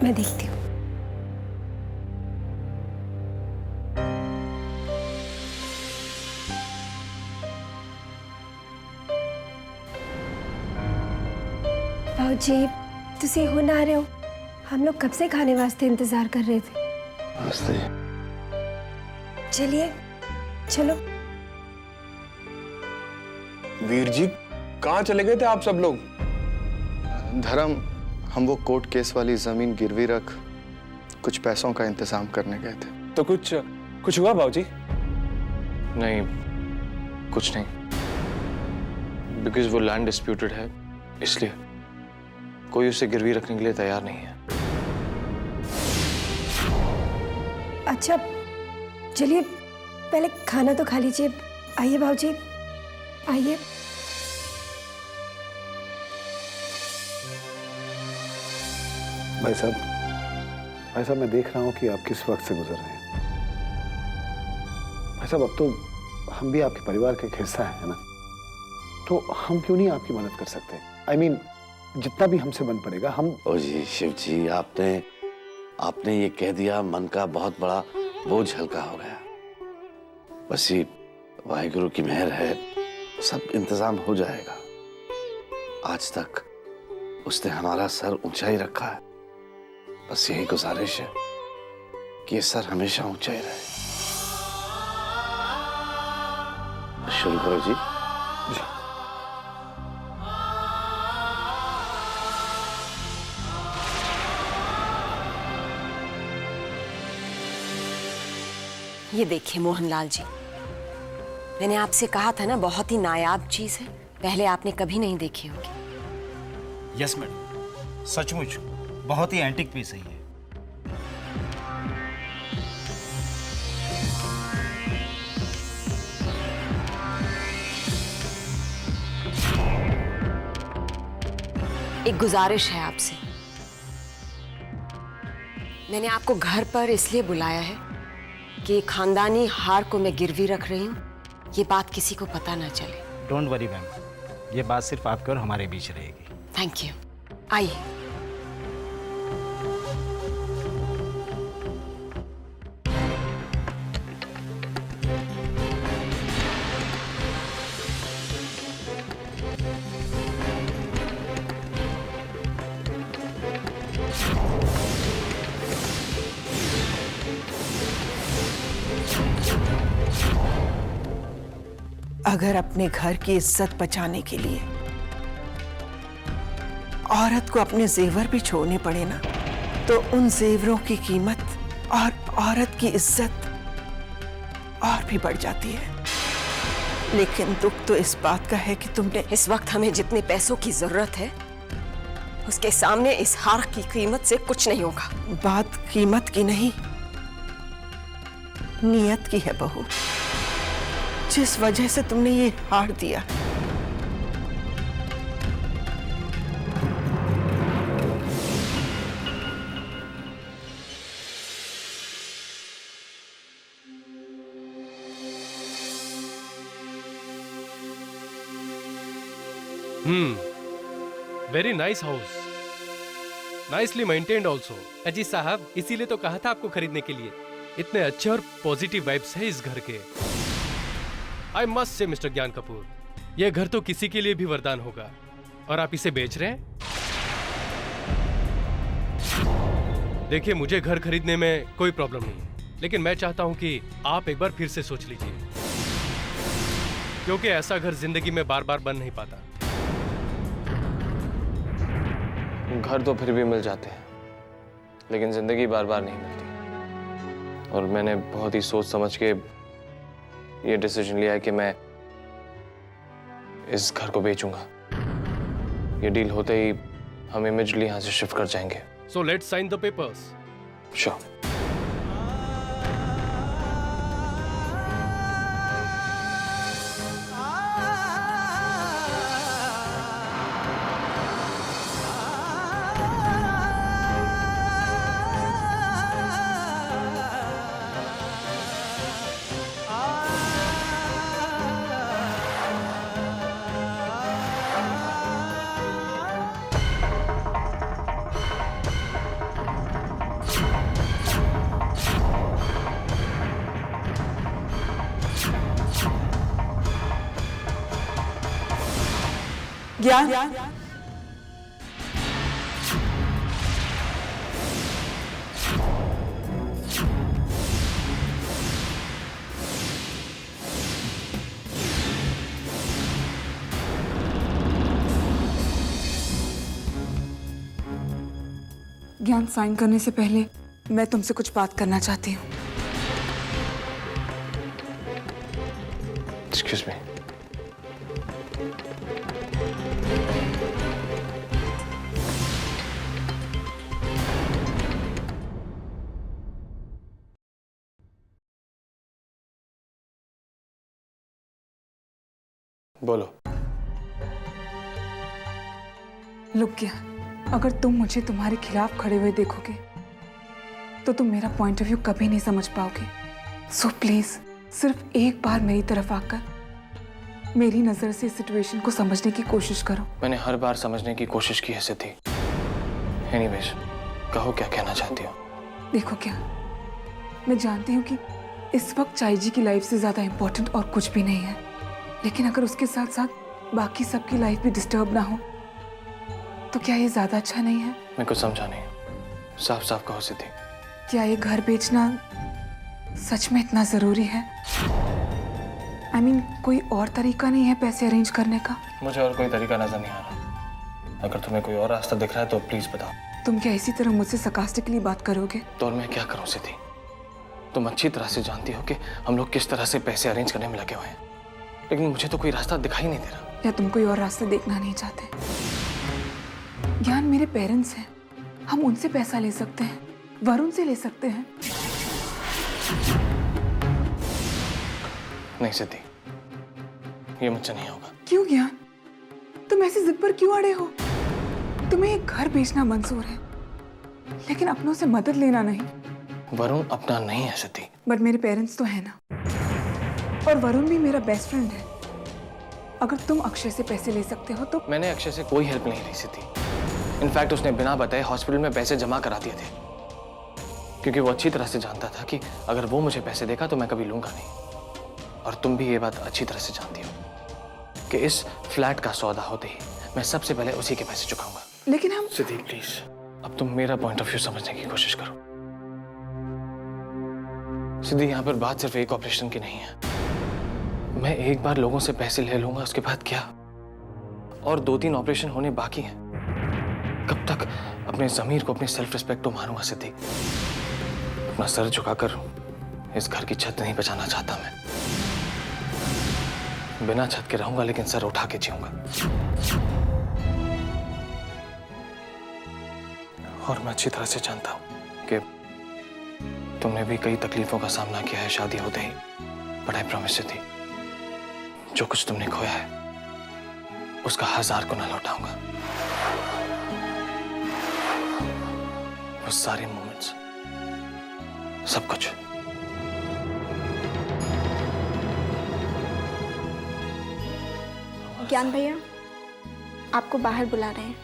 मैं देखती हूँ। भाऊजी, तुसी हो ना रहे हो? हम लोग कब से खाने वास्ते इंतजार कर रहे थे। नमस्ते। चलिए, चलो। वीर जी, कहाँ चले गए थे आप सब लोग? धर्म, हम वो कोर्ट केस वाली जमीन गिरवी रख कुछ पैसों का इंतजाम करने गए थे। तो कुछ हुआ भाऊजी? नहीं, कुछ नहीं। बिकॉज वो लैंड डिस्प्यूटेड है, इसलिए कोई उसे गिरवी रखने के लिए तैयार नहीं है। अच्छा, चलिए पहले खाना तो खा लीजिए। आइए भाऊजी, आइए। भाई साहब, मैं देख रहा हूँ कि आप किस वक्त से गुजर रहे हैं। भाई साहब, अब तो हम भी आपके परिवार का एक हिस्सा है ना, तो हम क्यों नहीं आपकी मदद कर सकते? I mean, जितना भी हमसे बन पड़ेगा हम। ओ जी शिव जी, आपने ये कह दिया, मन का बहुत बड़ा बोझ हल्का हो गया। बस ये वाहिगुरु की मेहर है, सब इंतजाम हो जाएगा। आज तक उसने हमारा सर ऊंचा ही रखा है, बस यही गुजारिश है कि ये सर हमेशा ऊंचा ही रहे। शुरू करो जी। ये देखिए मोहनलाल जी, मैंने आपसे कहा था ना, बहुत ही नायाब चीज है, पहले आपने कभी नहीं देखी होगी। यस मैडम, सचमुच बहुत ही एंटीक पीस है ये। एक गुजारिश है आपसे, मैंने आपको घर पर इसलिए बुलाया है कि खानदानी हार को मैं गिरवी रख रही हूँ, ये बात किसी को पता ना चले। डोंट वरी मैम, ये बात सिर्फ आपके और हमारे बीच रहेगी। Thank you. आइए। अगर अपने घर की इज्जत बचाने के लिए औरत को अपने जेवर भी छोड़ने पड़े ना, तो उन जेवरों की कीमत और औरत की इज्जत और भी बढ़ जाती है। लेकिन दुख तो इस बात का है कि तुमने इस वक्त हमें जितने पैसों की जरूरत है, उसके सामने इस हार की कीमत से कुछ नहीं होगा। बात कीमत की नहीं, नियत की है बहू, जिस वजह से तुमने ये हार दिया। Very nice house, nicely maintained also. अजी साहब, इसीलिए तो कहा था आपको खरीदने के लिए, इतने अच्छे और पॉजिटिव वाइब्स है इस घर के। आई मस्ट से मिस्टर ज्ञान कपूर, यह घर तो किसी के लिए भी वरदान होगा, और आप इसे बेच रहे हैं। देखिए, मुझे घर खरीदने में कोई प्रॉब्लम नहीं, लेकिन मैं चाहता हूं कि आप एक बार फिर से सोच लीजिए, क्योंकि ऐसा घर जिंदगी में बार बार बन नहीं पाता। घर तो फिर भी मिल जाते हैं, लेकिन जिंदगी बार बार नहीं मिलती। और मैंने बहुत ही सोच समझ के ये डिसीजन लिया है कि मैं इस घर को बेचूंगा। ये डील होते ही हम इमीडिएटली यहाँ से शिफ्ट कर जाएंगे। So let's sign the papers. Sure. Gyan, Gyan, sign करने से पहले मैं तुमसे कुछ बात करना चाहती हूँ। Excuse me. बोलो। लुक ज्ञान, अगर तुम मुझे तुम्हारे खिलाफ खड़े हुए देखोगे तो तुम मेरा पॉइंट ऑफ व्यू कभी नहीं समझ पाओगे। सो प्लीज सिर्फ एक बार मेरी तरफ आकर मेरी नजर से इस सिचुएशन को समझने की कोशिश करो। मैंने हर बार समझने की कोशिश की है सिद्धि। एनीवेज, कहो क्या कहना चाहती हो। देखो क्या, मैं जानती हूँ कि इस वक्त चाई जी की लाइफ से ज्यादा इम्पोर्टेंट और कुछ भी नहीं है, लेकिन अगर उसके साथ साथ बाकी सबकी लाइफ भी डिस्टर्ब ना हो तो क्या ये ज्यादा अच्छा नहीं है? मैं कुछ समझा नहीं, साफ साफ कहो सिद्धि। क्या ये घर बेचना सच में इतना जरूरी है? I mean, कोई और तरीका नहीं है पैसे अरेंज करने का? मुझे और कोई तरीका नजर नहीं आ रहा। अगर तुम्हें कोई और रास्ता दिख रहा है तो प्लीज बताओ। तुम क्या इसी तरह मुझसे sarcastically बात करोगे? तो और मैं क्या करूं सिद्धि? तुम अच्छी तरह से जानती हो कि हम लोग किस तरह से पैसे अरेंज करने में लगे हुए हैं, लेकिन मुझे तो कोई रास्ता दिखाई नहीं दे रहा। या तुम कोई और रास्ता देखना नहीं चाहते? ज्ञान, मेरे पेरेंट्स हैं, हम उनसे पैसा ले सकते हैं, वरुण से ले सकते हैं। नहीं सिद्धि, ये मुझसे नहीं होगा। क्यों ज्ञान, तुम ऐसी जिद पर क्यों अड़े हो? तुम्हें एक घर बेचना मंजूर है, लेकिन अपनों से मदद लेना नहीं। वरुण अपना नहीं है सिद्धि। बट मेरे पेरेंट्स तो है ना, और वरुण भी मेरा बेस्ट फ्रेंड है। अगर तुम अक्षय से पैसे ले सकते हो तो। मैंने अक्षय से कोई हेल्प नहीं ली सिद्धि। इनफैक्ट उसने बिना बताए हॉस्पिटल में पैसे जमा करा दिए थे, क्योंकि वो अच्छी तरह से जानता था कि अगर वो मुझे पैसे देगा तो मैं कभी लूंगा नहीं। और तुम भी ये बात अच्छी तरह से जानती हो कि इस फ्लैट का सौदा होते ही मैं सबसे पहले उसी के पैसे चुकाऊंगा। लेकिन हम। सिद्धि प्लीज, अब तुम मेरा पॉइंट ऑफ व्यू समझने की कोशिश करो। सिद्धि, यहाँ पर बात सिर्फ एक ऑपरेशन की नहीं है। मैं एक बार लोगों से पैसे ले लूंगा, उसके बाद क्या? और 2-3 ऑपरेशन होने बाकी हैं। कब तक अपने जमीर को, अपने सेल्फ रिस्पेक्ट को मारूंगा सिद्धि? अपना सर झुकाकर इस घर की छत नहीं बचाना चाहता मैं। बिना छत के रहूंगा, लेकिन सर उठा के जीऊंगा। और मैं अच्छी तरह से जानता हूं कि तुमने भी कई तकलीफों का सामना किया है शादी होते ही। बट आई प्रॉमिस सिद्धि, जो कुछ तुमने खोया है उसका 1000 गुना लौटाऊंगा। वो सारे मोमेंट्स, सब कुछ। ज्ञान भैया, आपको बाहर बुला रहे हैं।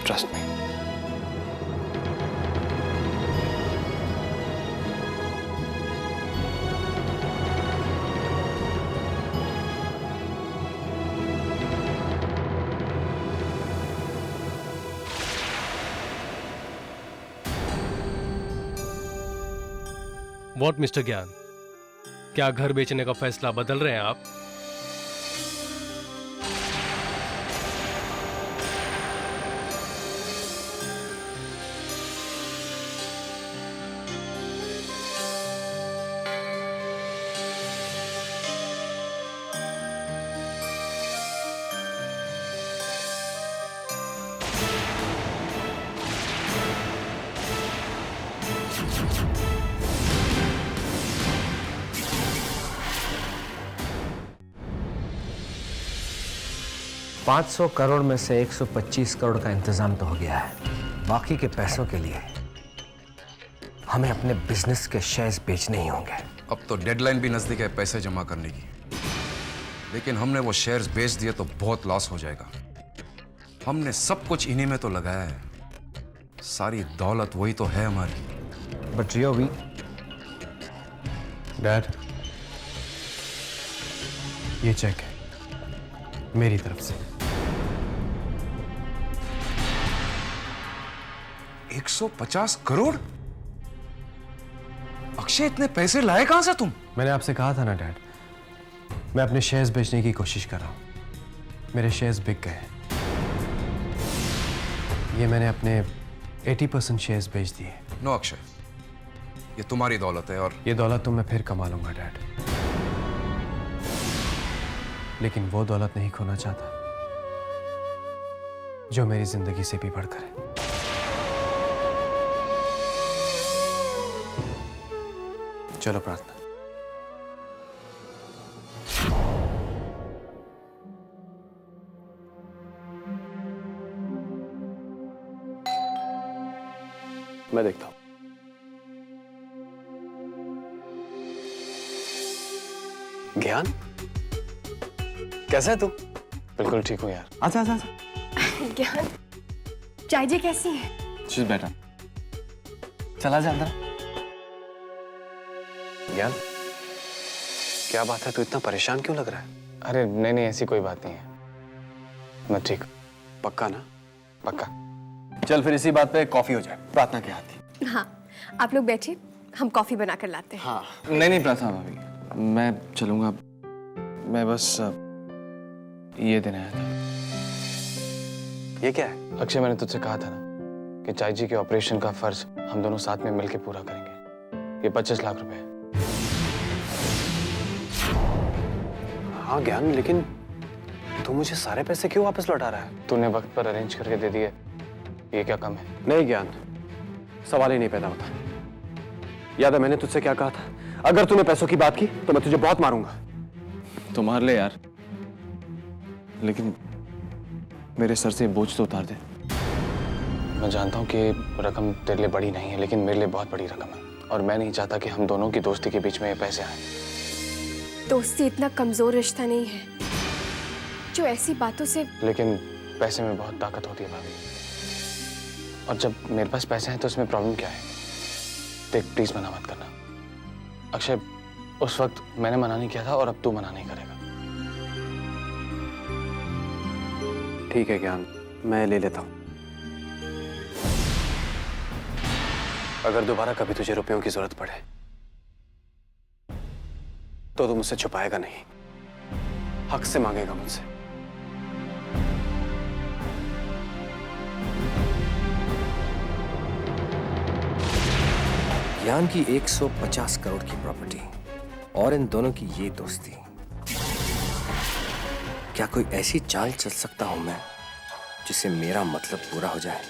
Trust me. वॉट मिस्टर ज्ञान, क्या घर बेचने का फैसला बदल रहे हैं आप? $500 करोड़ में से 125 करोड़ का इंतजाम तो हो गया है। बाकी के पैसों के लिए हमें अपने बिजनेस के शेयर्स बेचने ही होंगे। अब तो डेडलाइन भी नजदीक है पैसे जमा करने की, लेकिन हमने वो शेयर्स बेच दिए तो बहुत लॉस हो जाएगा। हमने सब कुछ इन्हीं में तो लगाया है, सारी दौलत वही तो है हमारी। बट रियो वी डैड, ये चेक है मेरी तरफ से। 150 करोड़? अक्षय, इतने पैसे लाए कहां से तुम? मैंने आपसे कहा था ना डैड, मैं अपने शेयर्स बेचने की कोशिश कर रहा हूं। मेरे शेयर्स बिक गए। ये मैंने अपने 80% शेयर्स बेच दिए। नो अक्षय, ये तुम्हारी दौलत है और ये दौलत तो मैं फिर कमा लूंगा डैड, लेकिन वो दौलत नहीं खोना चाहता जो मेरी जिंदगी से भी बढ़कर है। चलो प्रार्थना। मैं देखता हूं। ज्ञान, कैसा है तू? बिल्कुल ठीक हूं यार। आजा आजा आजा। ज्ञान, चाय जी कैसी है? She's better। चला जा अंदर। ज्ञान, क्या बात है, तू इतना परेशान क्यों लग रहा है? अरे नहीं नहीं, ऐसी कोई बात नहीं है, मैं ठीक हूं। पक्का ना? पक्का। चल फिर इसी बात पे कॉफी हो जाए, प्रार्थना के हाथ की। हाँ, आप लोग बैठिए, हम कॉफी बना कर लाते हैं। हाँ। नहीं नहीं प्रार्थना भाभी, मैं चलूंगा। मैं बस ये देने आया था। ये क्या है? अक्षय, मैंने तुझसे कहा था ना कि चाय जी के ऑपरेशन का फर्ज हम दोनों साथ में मिलकर पूरा करेंगे। ये 25 लाख रुपए है। हाँ ज्ञान, लेकिन तू मुझे सारे पैसे क्यों वापस लौटा रहा है? तूने वक्त पर अरेंज करके दे दिए, ये क्या कम है? नहीं ज्ञान, सवाल ही नहीं पैदा होता। याद है मैंने तुझसे क्या कहा था? अगर तूने पैसों की बात की तो मैं तुझे बहुत मारूंगा। तो मार ले यार, लेकिन मेरे सर से बोझ तो उतार दे। मैं जानता हूँ कि रकम तेरे लिए बड़ी नहीं है, लेकिन मेरे लिए बहुत बड़ी रकम है, और मैं नहीं चाहता कि हम दोनों की दोस्ती के बीच में ये पैसे आए। दोस्ती इतना कमजोर रिश्ता नहीं है जो ऐसी बातों से। लेकिन पैसे में बहुत ताकत होती है भाभी, और जब मेरे पास पैसे हैं तो इसमें प्रॉब्लम क्या है? देख प्लीज मना मत करना। अक्षय, उस वक्त मैंने मना नहीं किया था और अब तू मना नहीं करेगा। ठीक है ज्ञान, मैं ले लेता हूं। अगर दोबारा कभी तुझे रुपयों की जरूरत पड़े तो तू मुझसे छुपाएगा नहीं, हक से मांगेगा मुझसे। ज्ञान की 150 करोड़ की प्रॉपर्टी और इन दोनों की ये दोस्ती, क्या कोई ऐसी चाल चल सकता हूं मैं जिससे मेरा मतलब पूरा हो जाए?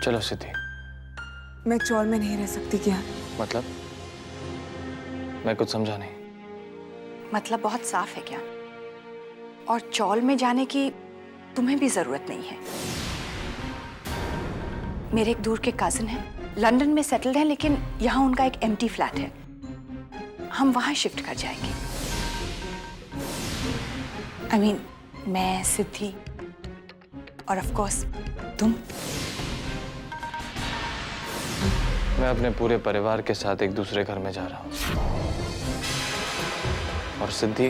चलो सिद्धि। मैं चौल में नहीं रह सकती ज्ञान। मतलब? मैं कुछ समझा नहीं। मतलब बहुत साफ है ज्ञान, और चौल में जाने की तुम्हें भी जरूरत नहीं है। मेरे एक दूर के कजिन हैं, लंदन में सेटल्ड हैं, लेकिन यहाँ उनका एक एम्प्टी फ्लैट है। हम वहां शिफ्ट कर जाएंगे। I mean, मैं, सिद्धि और ऑफ कोर्स तुम। मैं अपने पूरे परिवार के साथ एक दूसरे घर में जा रहा हूँ और सिद्धि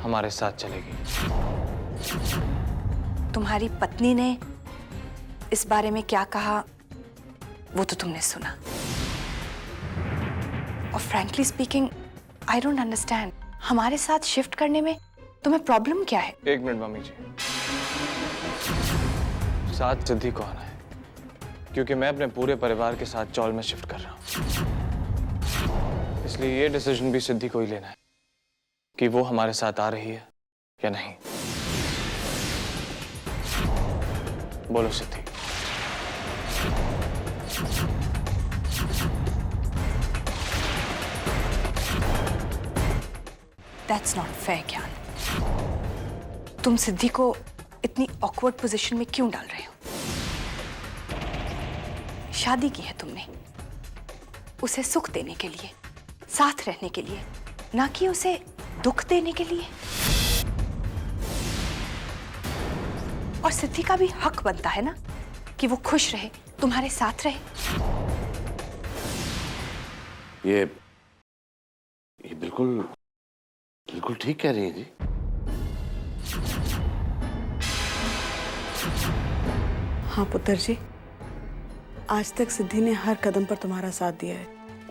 हमारे साथ चलेगी। तुम्हारी पत्नी ने इस बारे में क्या कहा वो तो तुमने सुना। और frankly speaking I don't understand, हमारे साथ शिफ्ट करने में तुम्हें प्रॉब्लम क्या है? एक मिनट मम्मी जी, साथ सिद्धि को आना है क्योंकि मैं अपने पूरे परिवार के साथ चौल में शिफ्ट कर रहा हूँ। इसलिए ये डिसीजन भी सिद्धि को ही लेना है कि वो हमारे साथ आ रही है या नहीं। बोलो सिद्धि। That's not fair, ज्ञान। तुम सिद्धि को इतनी ऑकवर्ड पोजीशन में क्यों डाल रहे हो? शादी की है तुमने उसे सुख देने के लिए, साथ रहने के लिए, ना कि उसे दुख देने के लिए। और सिद्धि का भी हक बनता है ना कि वो खुश रहे, तुम्हारे साथ रहे। ये बिल्कुल बिल्कुल ठीक कह रही है जी। हाँ पुत्र जी, आज तक सिद्धि ने हर कदम पर तुम्हारा साथ दिया है।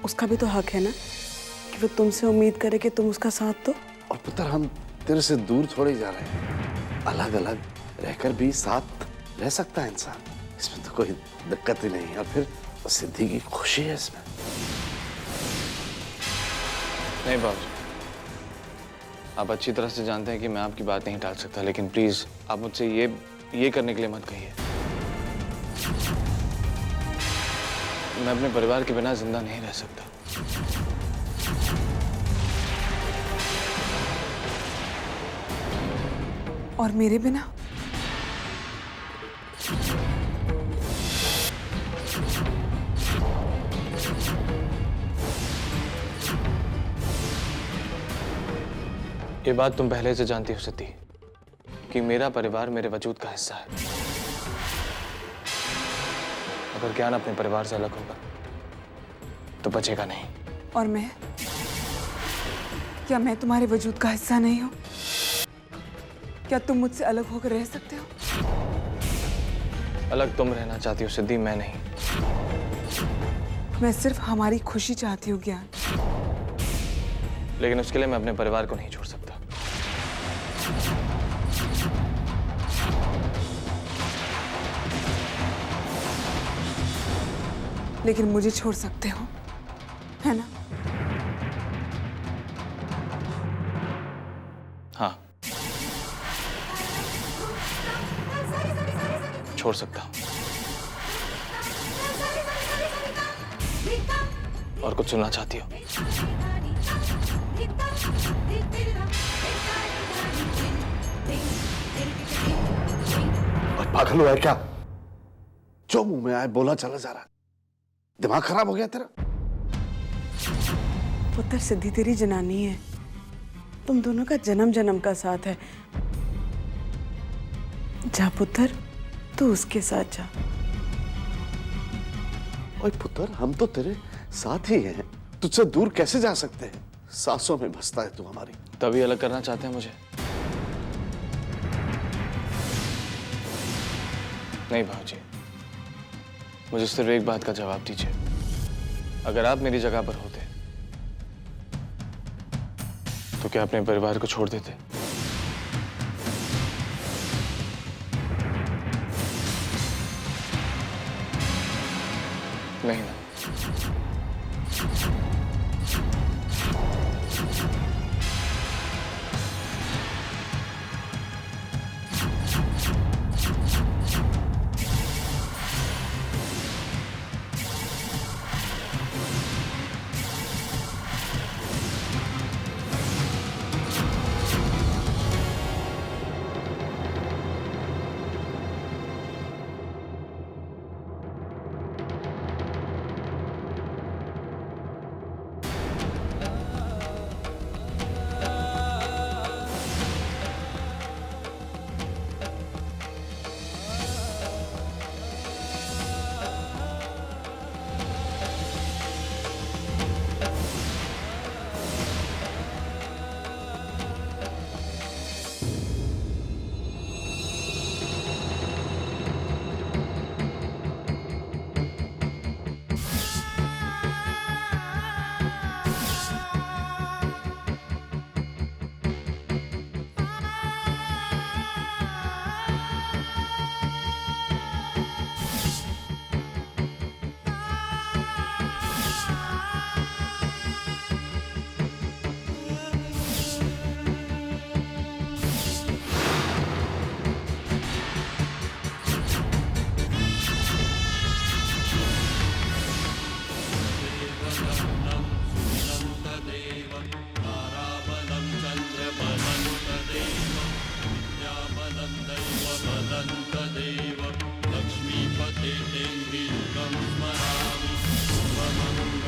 उसका भी तो हक है ना कि वो तुमसे उम्मीद करे कि तुम उसका साथ दो। और पुत्र, हम तेरे से दूर थोड़े जा रहे हैं, अलग अलग रहकर भी साथ रह सकता है इंसान, इसमें तो कोई दिक्कत ही नहीं है। और फिर सिद्धि की खुशी है इसमें। नहीं बाबू, आप अच्छी तरह से जानते हैं कि मैं आपकी बात नहीं टाल सकता, लेकिन प्लीज आप मुझसे ये करने के लिए मत कहिए। मैं अपने परिवार के बिना जिंदा नहीं रह सकता। और मेरे बिना? ये बात तुम पहले से जानती हो सिद्धि कि मेरा परिवार मेरे वजूद का हिस्सा है। अगर ज्ञान अपने परिवार से अलग होगा तो बचेगा नहीं। और मैं? क्या मैं तुम्हारे वजूद का हिस्सा नहीं हूं? क्या तुम मुझसे अलग होकर रह सकते हो? अलग तुम रहना चाहती हो सिद्धि, मैं नहीं। मैं सिर्फ हमारी खुशी चाहती हूँ ज्ञान। लेकिन उसके लिए मैं अपने परिवार को नहीं छोड़ सकता। लेकिन मुझे छोड़ सकते हो, है ना? हाँ, छोड़ सकता हूँ। और कुछ सुनना चाहती हो? और पागल हुआ है क्या? जो मुंह में आए बोला चला जा रहा। दिमाग खराब हो गया तेरा? पुत्र, सिद्धि तेरी जनानी है। तुम दोनों का जन्म जन्म का साथ है। जा पुत्र, तू उसके साथ जा। ओए पुत्र, हम तो तेरे साथ ही हैं, तुझसे दूर कैसे जा सकते हैं? सांसों में बसता है तू हमारी। तभी अलग करना चाहते हैं मुझे? नहीं भाऊजी, मुझे सिर्फ एक बात का जवाब दीजिए। अगर आप मेरी जगह पर होते तो क्या अपने परिवार को छोड़ देते? नहीं ना? लक्ष्मीपते तेन्द्रियुगं स्मरामि।